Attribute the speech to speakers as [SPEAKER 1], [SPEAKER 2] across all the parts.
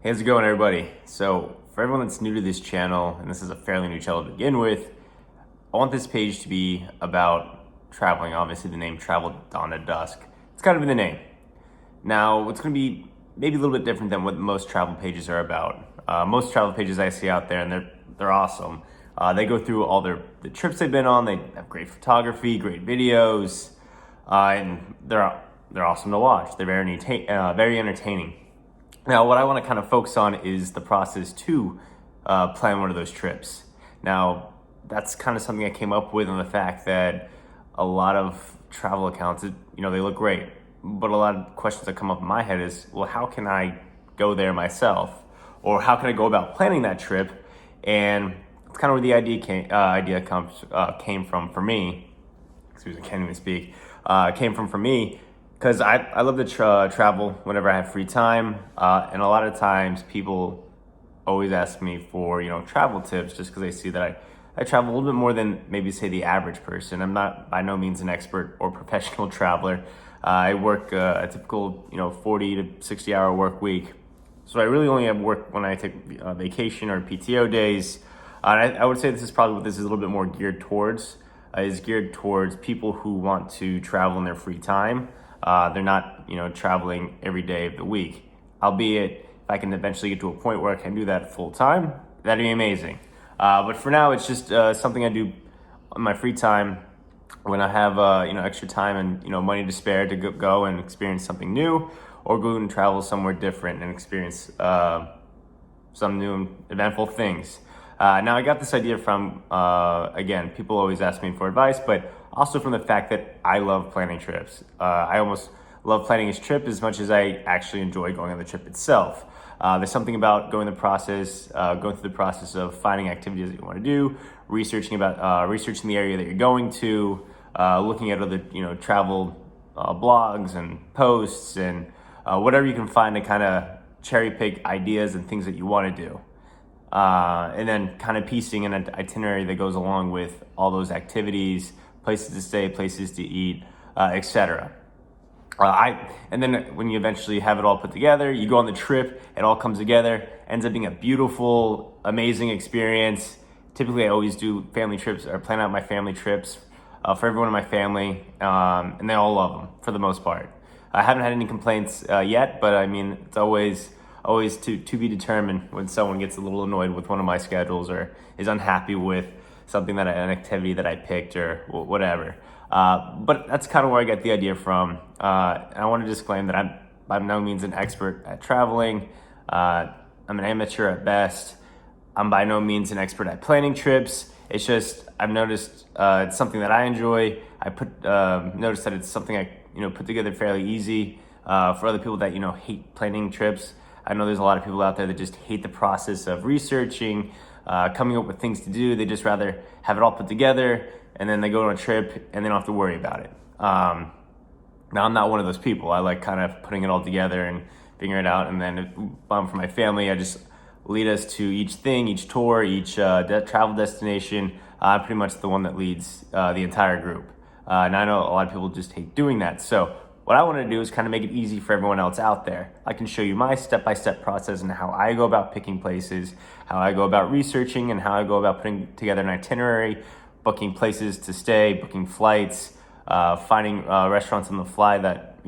[SPEAKER 1] How's it going, everybody? So for everyone that's new to this channel, and this is a fairly new channel to begin with, I want this page to be about traveling. Obviously the name Travel Dawn at Dusk, it's kind of in the name. Now it's going to be maybe a little bit different than what most travel pages are about. Most travel pages I see out there, and they're awesome. They go through all the trips they've been on. They have great photography, great videos, and they're awesome to watch. They're very entertaining. Now, what I want to kind of focus on is the process to plan one of those trips. Now, that's kind of something I came up with, on the fact that a lot of travel accounts, they look great, but a lot of questions that come up in my head is, well, how can I go there myself, or how can I go about planning that trip? And it's kind of where the idea came from for me. Excuse me, I can't even speak. Came from for me. Because I love to travel whenever I have free time, and a lot of times people always ask me for travel tips, just because they see that I travel a little bit more than maybe say the average person. I'm not by no means an expert or professional traveler. I work a typical 40 to 60 hour work week, so I really only have work when I take vacation or PTO days. I would say this is probably what this is a little bit more geared towards. Is geared towards people who want to travel in their free time. They're not, traveling every day of the week. Albeit, if I can eventually get to a point where I can do that full time, that'd be amazing. But for now, it's just something I do on my free time when I have, extra time and money to spare to go and experience something new, or go and travel somewhere different and experience some new and eventful things. Now, I got this idea from, again, people always ask me for advice, but also from the fact that I love planning trips. I almost love planning a trip as much as I actually enjoy going on the trip itself. There's something about going through the process of finding activities that you want to do, researching the area that you're going to, looking at other travel blogs and posts, and whatever you can find to kind of cherry pick ideas and things that you want to do. And then kind of piecing an itinerary that goes along with all those activities, places to stay, places to eat, etc. And then when you eventually have it all put together, you go on the trip, it all comes together, ends up being a beautiful, amazing experience. Typically, I always do family trips, or plan out my family trips for everyone in my family, and they all love them for the most part. I haven't had any complaints yet, but I mean, it's always to be determined when someone gets a little annoyed with one of my schedules, or is unhappy with an activity that I picked, or whatever. But that's kind of where I get the idea from. I want to disclaim that I'm by no means an expert at traveling. I'm an amateur at best. I'm by no means an expert at planning trips. It's just, I've noticed it's something that I enjoy. Noticed that it's something I put together fairly easy. For other people that hate planning trips, I know there's a lot of people out there that just hate the process of researching, coming up with things to do. They just rather have it all put together, and then they go on a trip and they don't have to worry about it. Now, I'm not one of those people. I like kind of putting it all together and figuring it out. And then if I'm for my family, I just lead us to each thing, each tour, each travel destination. I'm pretty much the one that leads the entire group. And I know a lot of people just hate doing that. So what I want to do is kind of make it easy for everyone else out there. I can show you my step-by-step process and how I go about picking places, how I go about researching, and how I go about putting together an itinerary, booking places to stay, booking flights, finding restaurants on the fly that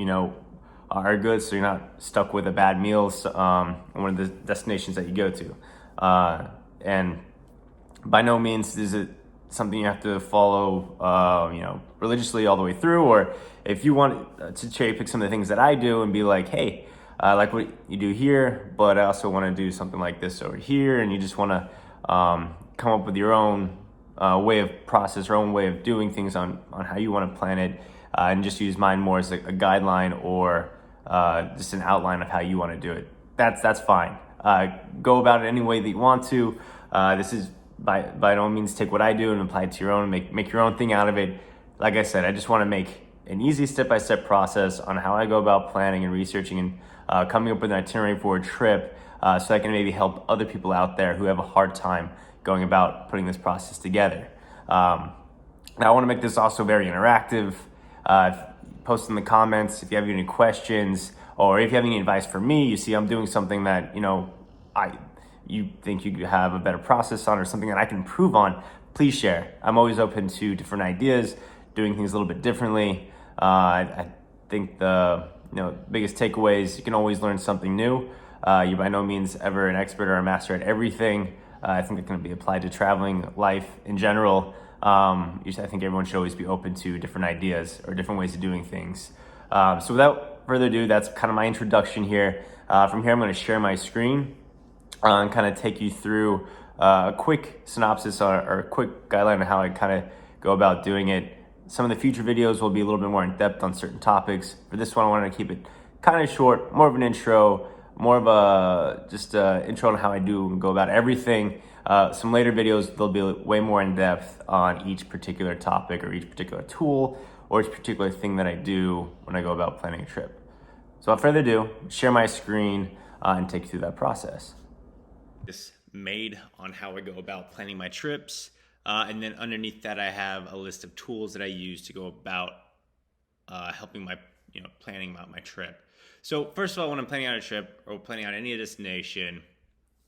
[SPEAKER 1] are good, so you're not stuck with a bad meal on one of the destinations that you go to. And by no means is it something you have to follow, religiously all the way through. Or if you want to cherry pick some of the things that I do and be like, hey, I like what you do here, but I also want to do something like this over here, and you just want to come up with your own way of process, or own way of doing things on how you want to plan it, and just use mine more as a guideline, or just an outline of how you want to do it. That's fine. Go about it any way that you want to. This is by no means take what I do and apply it to your own, make your own thing out of it. Like I said, I just want to make an easy step-by-step process on how I go about planning and researching and coming up with an itinerary for a trip, so I can maybe help other people out there who have a hard time going about putting this process together. Now, I want to make this also very interactive. Post in the comments if you have any questions, or if you have any advice for me. You see, I'm doing something that you think you have a better process on or something that I can improve on, please share. I'm always open to different ideas, doing things a little bit differently. I think the biggest takeaway is you can always learn something new. You're by no means ever an expert or a master at everything. I think it can be applied to traveling, life in general. I think everyone should always be open to different ideas or different ways of doing things. So without further ado, that's kind of my introduction here. From here, I'm going to share my screen and kind of take you through a quick synopsis or a quick guideline on how I kind of go about doing it. Some of the future videos will be a little bit more in depth on certain topics. For this one, I wanted to keep it kind of short, more of an intro, more of a just intro on how I do and go about everything. Some later videos, they'll be way more in depth on each particular topic or each particular tool or each particular thing that I do when I go about planning a trip. So without further ado, share my screen and take you through that process. This made on how I go about planning my trips. And then underneath that, I have a list of tools that I use to go about helping my, planning out my trip. So first of all, when I'm planning out a trip or planning out any destination,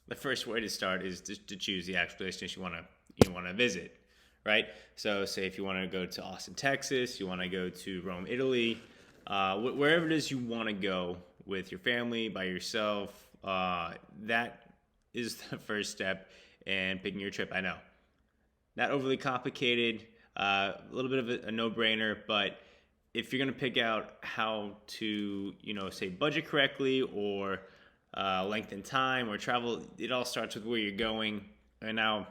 [SPEAKER 1] the first way to start is to choose the actual destination you want to visit, right? So say if you want to go to Austin, Texas, you want to go to Rome, Italy, wherever it is you want to go with your family, by yourself, that is the first step in picking your trip. I know, not overly complicated, a little bit of a no-brainer, but if you're going to pick out how to, say budget correctly or length and time or travel, it all starts with where you're going. And now,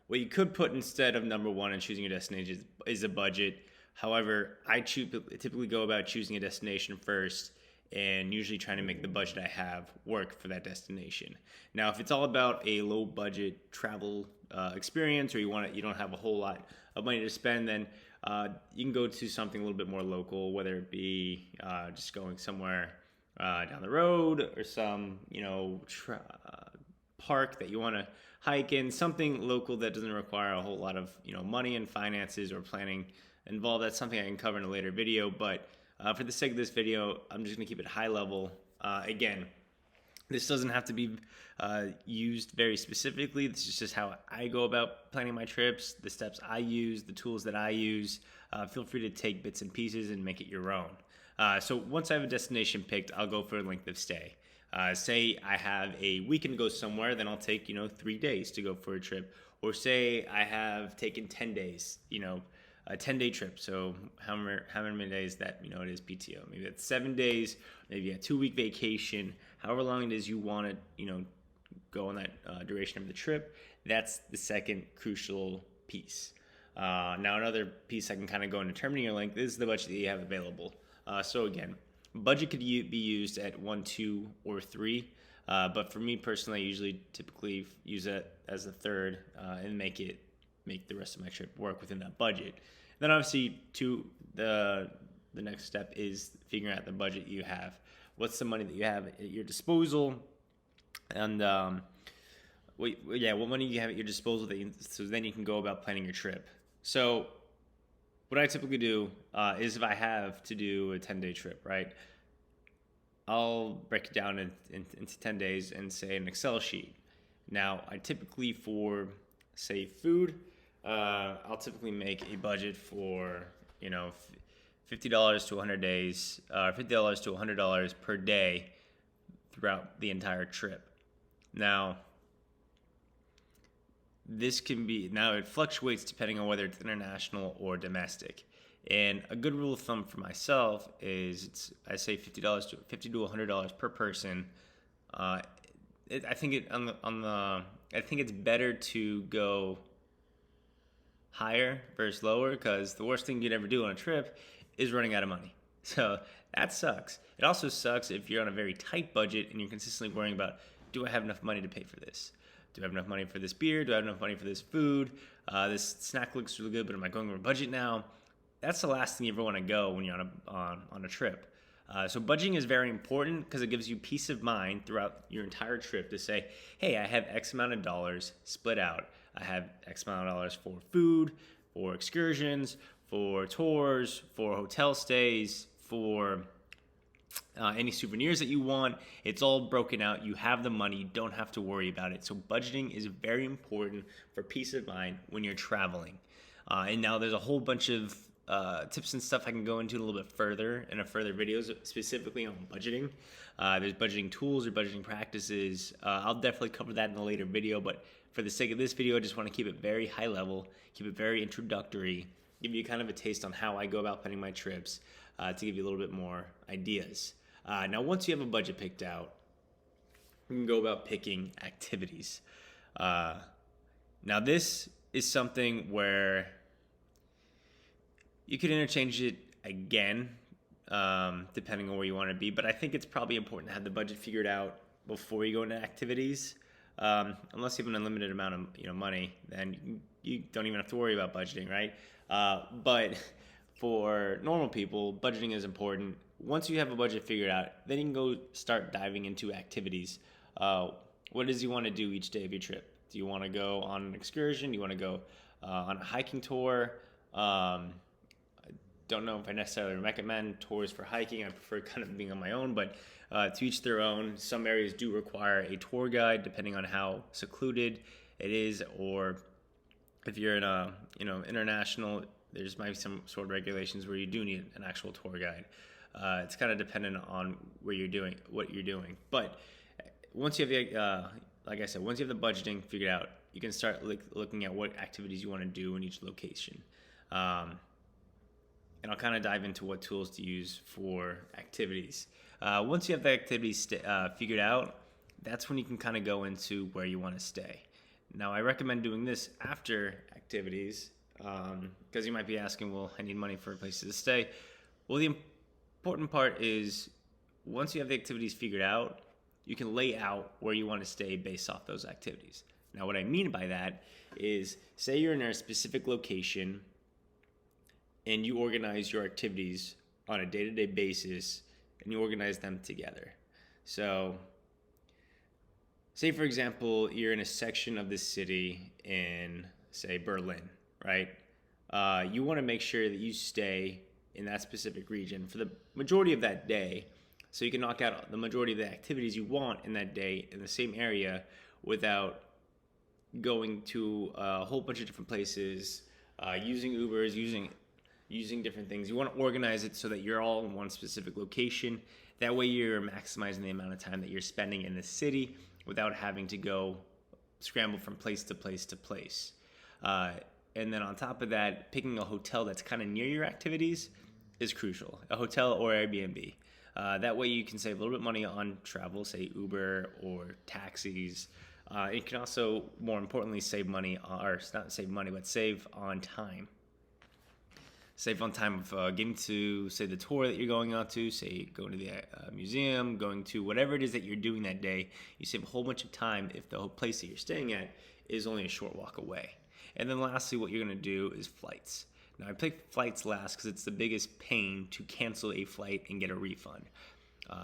[SPEAKER 1] what you could put instead of number one in choosing a destination is a budget. However, I typically go about choosing a destination first and usually trying to make the budget I have work for that destination. Now, if it's all about a low budget travel experience, or you don't have a whole lot of money to spend, then you can go to something a little bit more local, whether it be just going somewhere down the road or some park that you want to hike in, something local that doesn't require a whole lot of money and finances or planning involved. That's something I can cover in a later video, but for the sake of this video, I'm just going to keep it high level. Again, this doesn't have to be used very specifically. This is just how I go about planning my trips, the steps I use, the tools that I use. Feel free to take bits and pieces and make it your own. So once I have a destination picked, I'll go for a length of stay. Say I have a weekend to go somewhere, then I'll take 3 days to go for a trip. Or say I have taken 10 days, a 10-day trip. So how many days that it is PTO? Maybe that's 7 days, maybe a 2-week vacation. However long it is you want to go on that duration of the trip. That's the second crucial piece. Now another piece I can kind of go in determining your length is the budget that you have available. So again, budget could be used at 1, 2, or 3. But for me personally, I typically use it as a third and make the rest of my trip work within that budget. Then obviously, the next step is figuring out the budget you have. What's the money that you have at your disposal, and what money you have at your disposal so then you can go about planning your trip. So what I typically do is if I have to do a 10-day trip, right, I'll break it down into 10 days and say an Excel sheet. Now, I typically, for say food, I'll typically make a budget for $50 to 100 days, $50 to $100 per day throughout the entire trip. Now, it fluctuates depending on whether it's international or domestic. And a good rule of thumb for myself is I say $50 to $100 per person. I think it's better to go higher versus lower, because the worst thing you'd ever do on a trip is running out of money. So that sucks. It also sucks if you're on a very tight budget and you're consistently worrying about, do I have enough money to pay for this? Do I have enough money for this beer? Do I have enough money for this food? This snack looks really good, but am I going over budget now? That's the last thing you ever want to go when you're on a trip. So budgeting is very important because it gives you peace of mind throughout your entire trip to say, hey, I have X amount of dollars split out. I have X amount of dollars for food, for excursions, for tours, for hotel stays, for any souvenirs that you want. It's all broken out. You have the money. You don't have to worry about it. So budgeting is very important for peace of mind when you're traveling. And now there's a whole bunch of tips and stuff I can go into a little bit further in a further videos specifically on budgeting. There's budgeting tools or budgeting practices. I'll definitely cover that in a later video, but for the sake of this video, I just want to keep it very high level, keep it very introductory, give you kind of a taste on how I go about planning my trips to give you a little bit more ideas. Now, once you have a budget picked out, you can go about picking activities. Now, this is something where you could interchange it again, depending on where you want to be. But I think it's probably important to have the budget figured out before you go into activities. Unless you have an unlimited amount of money, then you don't even have to worry about budgeting, right? But for normal people, budgeting is important. Once you have a budget figured out, then you can go start diving into activities. What does you want to do each day of your trip? Do you want to go on an excursion? Do you want to go on a hiking tour? Don't know if I necessarily recommend tours for hiking. I prefer kind of being on my own, but to each their own. Some areas do require a tour guide depending on how secluded it is, or if you're in a international, there's might be some sort of regulations where you do need an actual tour guide. It's kind of dependent on what you're doing. But once you have the like I said, once you have the budgeting figured out, you can start looking at what activities you want to do in each location. And I'll kind of dive into what tools to use for activities. Once you have the activities figured out, that's when you can kind of go into where you want to stay. Now, I recommend doing this after activities because you might be asking, well, I need money for places to stay. Well, the important part is once you have the activities figured out, you can lay out where you want to stay based off those activities. Now, what I mean by that is, say you're in a specific location and you organize your activities on a day-to-day basis and you organize them together. So, say for example, you're in a section of the city in, say, Berlin, right? You want to make sure that you stay in that specific region for the majority of that day, so you can knock out the majority of the activities you want in that day in the same area without going to a whole bunch of different places, using Ubers, using different things. You want to organize it so that you're all in one specific location. That way you're maximizing the amount of time that you're spending in the city without having to go scramble from place to place to place. And then on top of that, picking a hotel that's kind of near your activities is crucial. A hotel or Airbnb. That way you can save a little bit of money on travel, say Uber or taxis. It can also, more importantly, save money, or not save money, but save on time. Save on time of getting to, say, the tour that you're going out to, say, going to the museum, going to whatever it is that you're doing that day. You save a whole bunch of time if the whole place that you're staying at is only a short walk away. And then lastly, what you're going to do is flights. Now, I picked flights last because it's the biggest pain to cancel a flight and get a refund.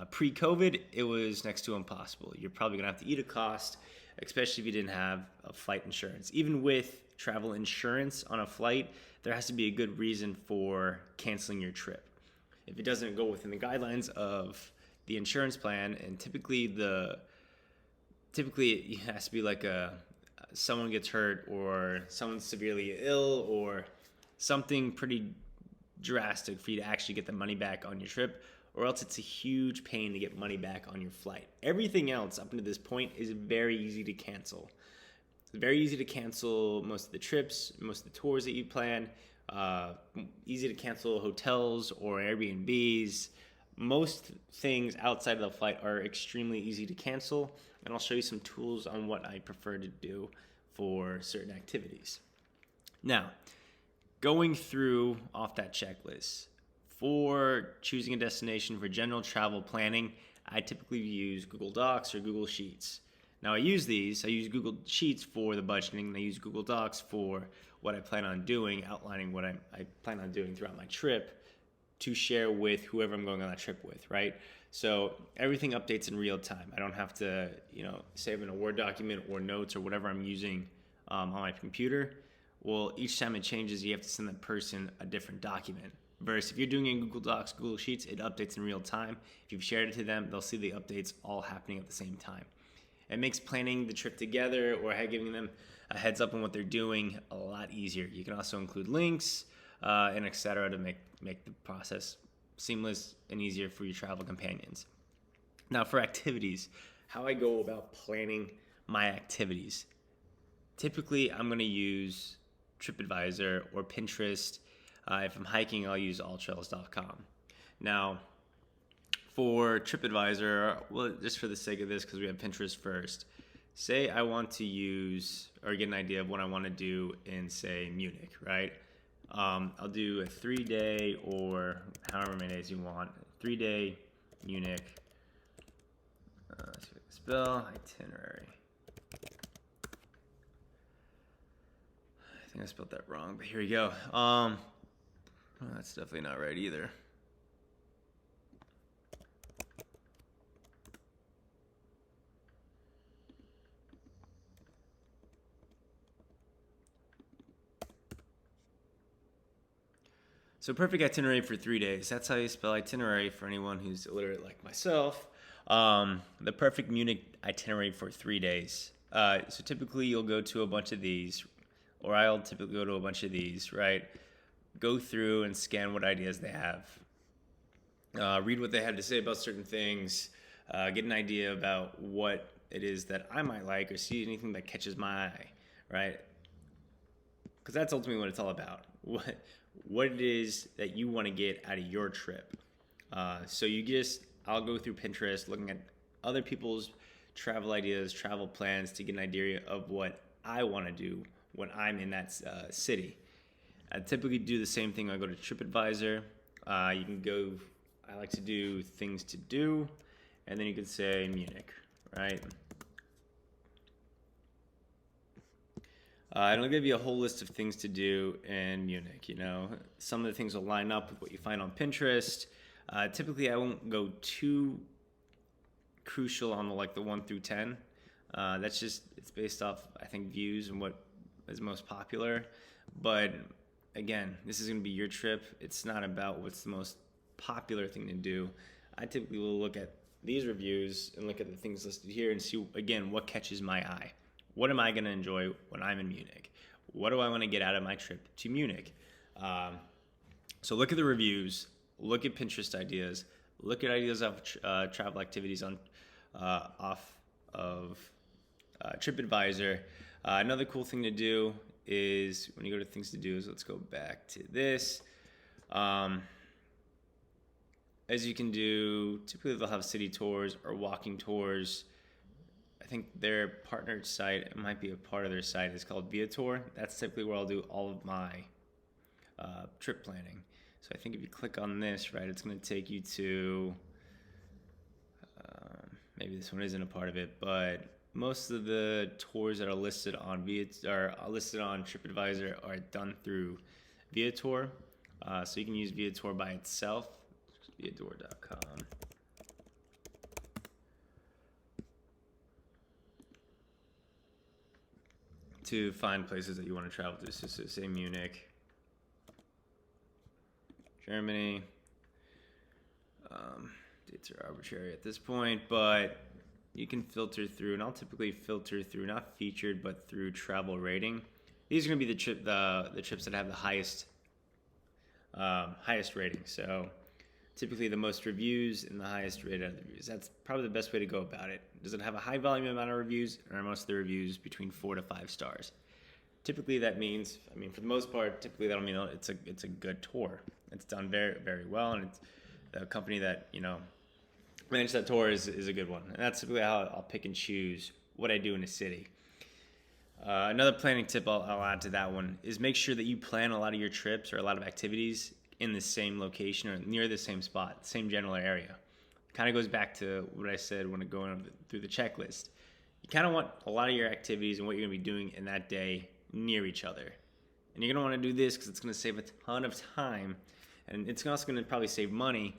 [SPEAKER 1] Pre-COVID, it was next to impossible. You're probably going to have to eat a cost, especially if you didn't have a flight insurance. Even with travel insurance on a flight, there has to be a good reason for canceling your trip. If it doesn't go within the guidelines of the insurance plan, and typically it has to be like someone gets hurt or someone's severely ill or something pretty drastic for you to actually get the money back on your trip, or else it's a huge pain to get money back on your flight. Everything else up until this point is very easy to cancel. It's very easy to cancel most of the trips, most of the tours that you plan, easy to cancel hotels or Airbnbs. Most things outside of the flight are extremely easy to cancel, and I'll show you some tools on what I prefer to do for certain activities. Now, going through off that checklist, for choosing a destination for general travel planning, I typically use Google Docs or Google Sheets. Now I use Google Sheets for the budgeting, and I use Google Docs for what I plan on doing, outlining what I plan on doing throughout my trip to share with whoever I'm going on that trip with, right? So everything updates in real time. I don't have to, save in a Word document or notes or whatever I'm using on my computer. Well, each time it changes, you have to send that person a different document. Versus if you're doing it in Google Docs, Google Sheets, it updates in real time. If you've shared it to them, they'll see the updates all happening at the same time. It makes planning the trip together or giving them a heads up on what they're doing a lot easier. You can also include links and etc. to make the process seamless and easier for your travel companions. Now for activities, how I go about planning my activities. Typically, I'm going to use TripAdvisor or Pinterest. If I'm hiking, I'll use alltrails.com. Now, for TripAdvisor, well, just for the sake of this, because we have Pinterest first, say I want to use or get an idea of what I want to do in, say, Munich, right? I'll do a 3-day or however many days you want, 3-day Munich. Let's see what the spell, itinerary. I think I spelled that wrong, but here we go. That's definitely not right either. So perfect itinerary for 3 days. That's how you spell itinerary for anyone who's illiterate like myself. The perfect Munich itinerary for 3 days. So typically you'll go to a bunch of these, or I'll typically go to a bunch of these, right? Go through and scan what ideas they have. Read what they had to say about certain things. Get an idea about what it is that I might like or see anything that catches my eye, right? Because that's ultimately what it's all about. What it is that you want to get out of your trip. So I'll go through Pinterest looking at other people's travel ideas, travel plans to get an idea of what I want to do when I'm in that city. I typically do the same thing. I go to TripAdvisor. You can go, I like to do things to do, and then you can say Munich, right? It'll give you a whole list of things to do in Munich. You know, some of the things will line up with what you find on Pinterest. Typically, I won't go too crucial on the 1 through 10. It's based off, I think, views and what is most popular. But again, this is going to be your trip. It's not about what's the most popular thing to do. I typically will look at these reviews and look at the things listed here and see, again, what catches my eye. What am I going to enjoy when I'm in Munich? What do I want to get out of my trip to Munich? So look at the reviews, look at Pinterest ideas, look at ideas of travel activities off of TripAdvisor. Another cool thing to do is when you go to things to do is let's go back to this. As you can do, typically they'll have city tours or walking tours. I think their partnered site, it might be a part of their site, is called Viator. That's typically where I'll do all of my trip planning. So I think if you click on this, right, it's going to take you to, maybe this one isn't a part of it, but most of the tours that are listed on TripAdvisor are done through Viator. So you can use Viator by itself, Viator.com. To find places that you want to travel to. So say Munich, Germany. Dates are arbitrary at this point, but you can filter through, and I'll typically filter through not featured, but through travel rating. These are going to be the trips that have the highest rating. So typically the most reviews and the highest rated of the reviews. That's probably the best way to go about it. Does it have a high volume amount of reviews, or are most of the reviews between 4 to 5 stars? Typically that means, for the most part, typically that'll mean it's a good tour. It's done very, very well, and it's the company that, manage that tour is a good one. And that's typically how I'll pick and choose what I do in a city. Another planning tip I'll add to that one is make sure that you plan a lot of your trips or a lot of activities in the same location or near the same spot, same general area. Kind of goes back to what I said when going through the checklist. You kind of want a lot of your activities and what you're going to be doing in that day near each other. And you're going to want to do this because it's going to save a ton of time, and it's also going to probably save money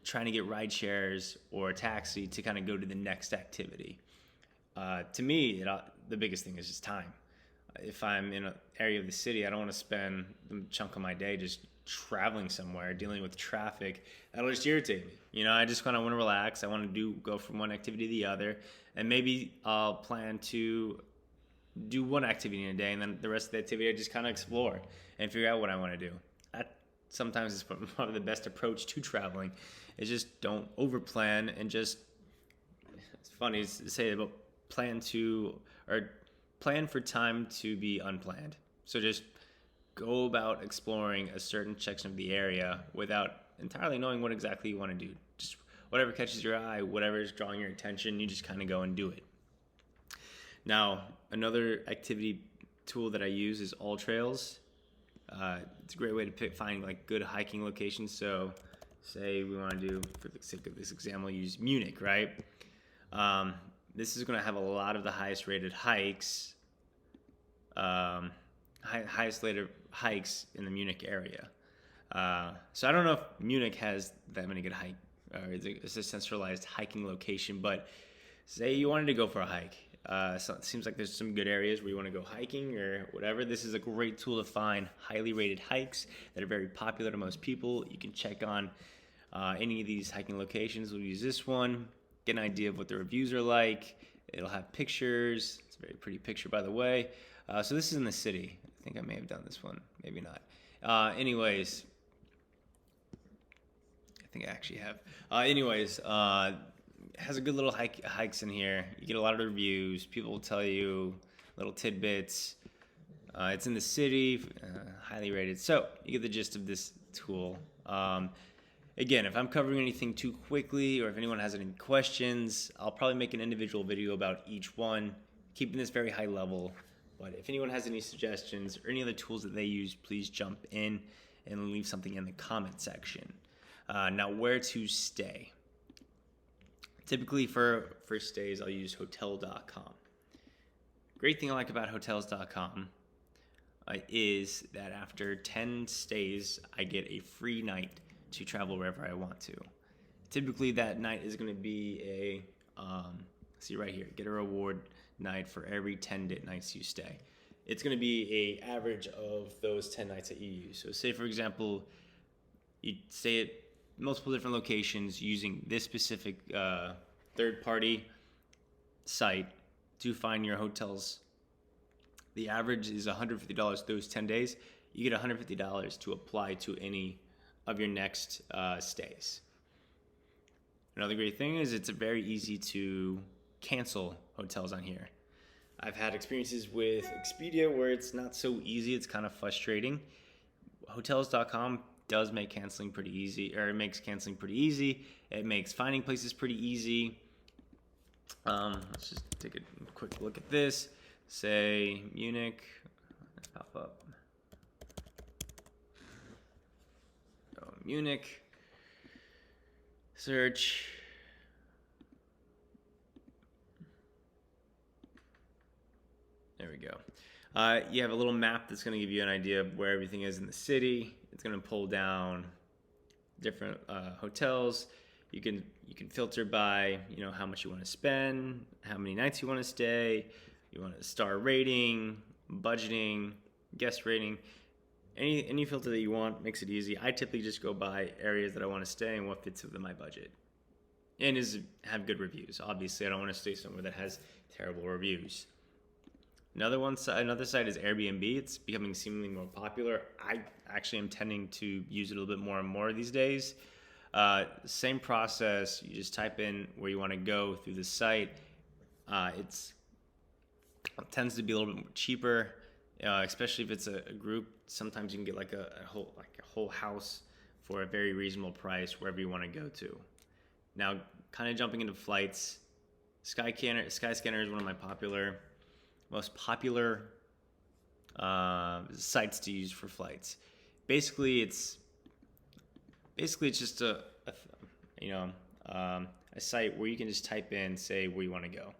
[SPEAKER 1] trying to get ride shares or a taxi to kind of go to the next activity. To me, the biggest thing is just time. If I'm in an area of the city, I don't want to spend the chunk of my day just traveling somewhere, dealing with traffic, that'll just irritate me. You know, I just kind of want to relax. I want to go from one activity to the other, and maybe I'll plan to do one activity in a day, and then the rest of the activity I just kind of explore and figure out what I want to do. That sometimes is probably the best approach to traveling. Is just don't overplan and just. It's funny to say about plan for time to be unplanned. So just go about exploring a certain section of the area without entirely knowing what exactly you want to do. Just whatever catches your eye, whatever is drawing your attention, you just kind of go and do it. Now, another activity tool that I use is All Trails. It's a great way to find like good hiking locations. So say we want to do, for the sake of this example, use Munich, right? This is going to have a lot of the highest rated hikes, highest rated hikes in the Munich area. So I don't know if Munich has that many good hike, or it's a centralized hiking location, but say you wanted to go for a hike. So it seems like there's some good areas where you want to go hiking or whatever. This is a great tool to find highly rated hikes that are very popular to most people. You can check on any of these hiking locations. We'll use this one, get an idea of what the reviews are like. It'll have pictures. It's a very pretty picture, by the way. So this is in the city. I think I may have done this one. Maybe not. Anyways, I think I actually have. Has a good little hikes in here. You get a lot of reviews. People will tell you little tidbits. It's in the city, highly rated. So you get the gist of this tool. Again, if I'm covering anything too quickly or if anyone has any questions, I'll probably make an individual video about each one, keeping this very high level. But if anyone has any suggestions or any other tools that they use, please jump in and leave something in the comment section. Now, where to stay? Typically for stays, I'll use hotel.com. Great thing I like about hotels.com is that after 10 stays, I get a free night to travel wherever I want to. Typically that night is going to be see right here, get a reward night for every 10 nights you stay. It's going to be a average of those 10 nights that you use. So say, for example, you stay at multiple different locations using this specific third-party site to find your hotels. The average is $150 those 10 days. You get $150 to apply to any of your next stays. Another great thing is it's very easy to cancel hotels on here. I've had experiences with Expedia where it's not so easy. It's kind of frustrating. Hotels.com does make canceling pretty easy, or it makes canceling pretty easy. It makes finding places pretty easy. Let's just take a quick look at this. Say Munich, pop up. Munich, search. There we go. You have a little map that's going to give you an idea of where everything is in the city. It's going to pull down different hotels. You can filter by how much you want to spend, how many nights you want to stay. You want a star rating, budgeting, guest rating. Any filter that you want makes it easy. I typically just go by areas that I want to stay and what fits within my budget, and have good reviews. Obviously, I don't want to stay somewhere that has terrible reviews. Another site is Airbnb. It's becoming seemingly more popular. I actually am tending to use it a little bit more and more these days. Same process. You just type in where you want to go through the site. It tends to be a little bit more cheaper. Especially if it's a group. Sometimes you can get like a whole house for a very reasonable price wherever you want to go to. Now, kind of jumping into flights, Skyscanner is one of my most popular sites to use for flights. Basically, it's just a site where you can just type in, say, where you want to go.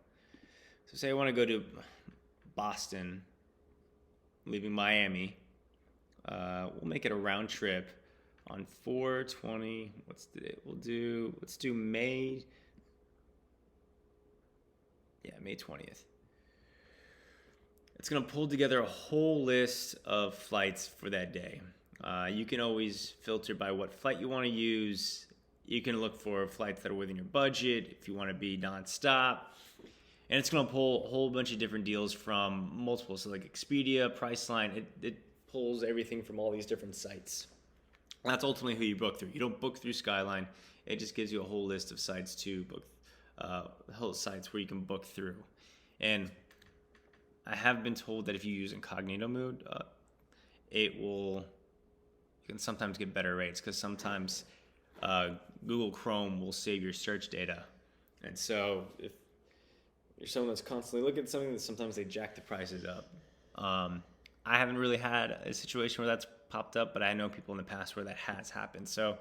[SPEAKER 1] So say I want to go to Boston, leaving Miami. We'll make it a round trip on 4/20. What's the date? Let's do May 20th. It's going to pull together a whole list of flights for that day. You can always filter by what flight you want to use. You can look for flights that are within your budget if you want to be nonstop. And it's going to pull a whole bunch of different deals from multiple, so like Expedia, Priceline. It pulls everything from all these different sites. That's ultimately who you book through. You don't book through Skyline. It just gives you a whole list of sites to book, whole sites where you can book through. And I have been told that if you use incognito mode, you can sometimes get better rates, because sometimes Google Chrome will save your search data. And so if you're someone that's constantly looking at something, that sometimes they jack the prices up. I haven't really had a situation where that's popped up, but I know people in the past where that has happened. So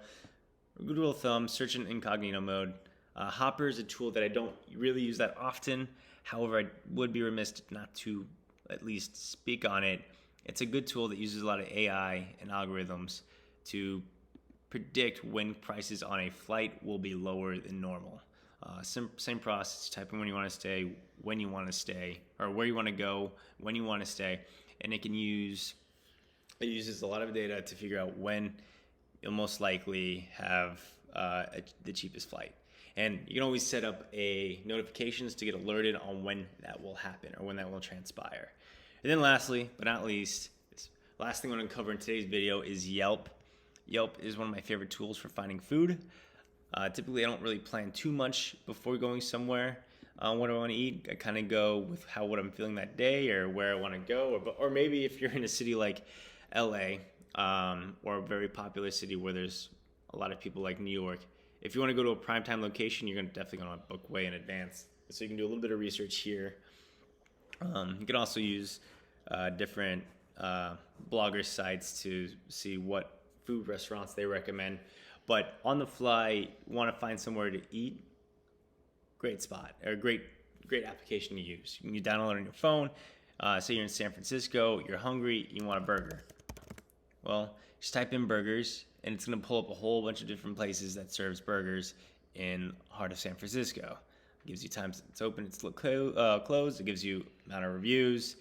[SPEAKER 1] good rule of thumb, search in incognito mode. Hopper is a tool that I don't really use that often. However, I would be remiss not to at least speak on it. It's a good tool that uses a lot of AI and algorithms to predict when prices on a flight will be lower than normal. Same process, type in when you want to stay, when you want to stay, or where you want to go, when you want to stay, and it uses a lot of data to figure out when you'll most likely have the cheapest flight. And you can always set up notifications to get alerted on when that will happen or when that will transpire. And then lastly, but not least, this last thing I'm going to cover in today's video is Yelp. Yelp is one of my favorite tools for finding food. Typically, I don't really plan too much before going somewhere. What I want to eat, I kind of go with what I'm feeling that day or where I want to go. Or maybe if you're in a city like LA, or a very popular city where there's a lot of people like New York, if you want to go to a primetime location, you're definitely going to book way in advance. So you can do a little bit of research here. You can also use different blogger sites to see what food restaurants they recommend. But on the fly, want to find somewhere to eat, great spot, or great application to use. You can download it on your phone. Say you're in San Francisco, you're hungry, you want a burger. Well, just type in burgers, and it's going to pull up a whole bunch of different places that serves burgers in heart of San Francisco. It gives you times it's open, it's closed. It gives you amount of reviews.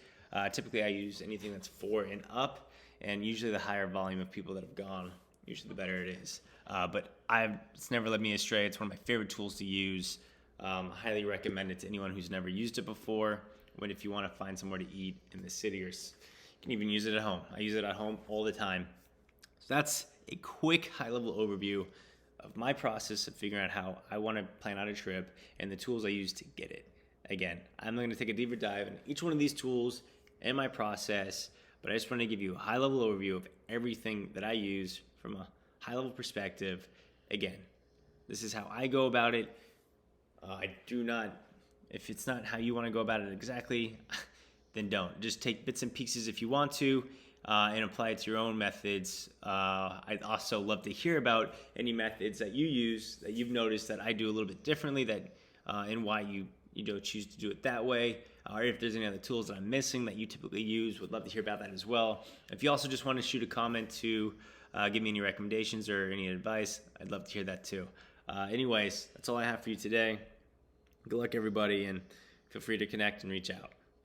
[SPEAKER 1] Typically, I use anything that's 4 and up, and usually the higher volume of people that have gone, usually the better it is. But it's never led me astray. It's one of my favorite tools to use. Highly recommend it to anyone who's never used it before. If you want to find somewhere to eat in the city, or you can even use it at home. I use it at home all the time. So that's a quick high-level overview of my process of figuring out how I want to plan out a trip and the tools I use to get it. Again, I'm going to take a deeper dive in each one of these tools and my process, but I just want to give you a high-level overview of everything that I use from a high-level perspective. Again, this is how I go about it. If it's not how you want to go about it exactly, then don't. Just take bits and pieces if you want to, and apply it to your own methods. I'd also love to hear about any methods that you use that you've noticed that I do a little bit differently, and why you choose to do it that way, or if there's any other tools that I'm missing that you typically use. Would love to hear about that as well. If you also just want to shoot a comment to give me any recommendations or any advice, I'd love to hear that too. Anyways, that's all I have for you today. Good luck, everybody, and feel free to connect and reach out.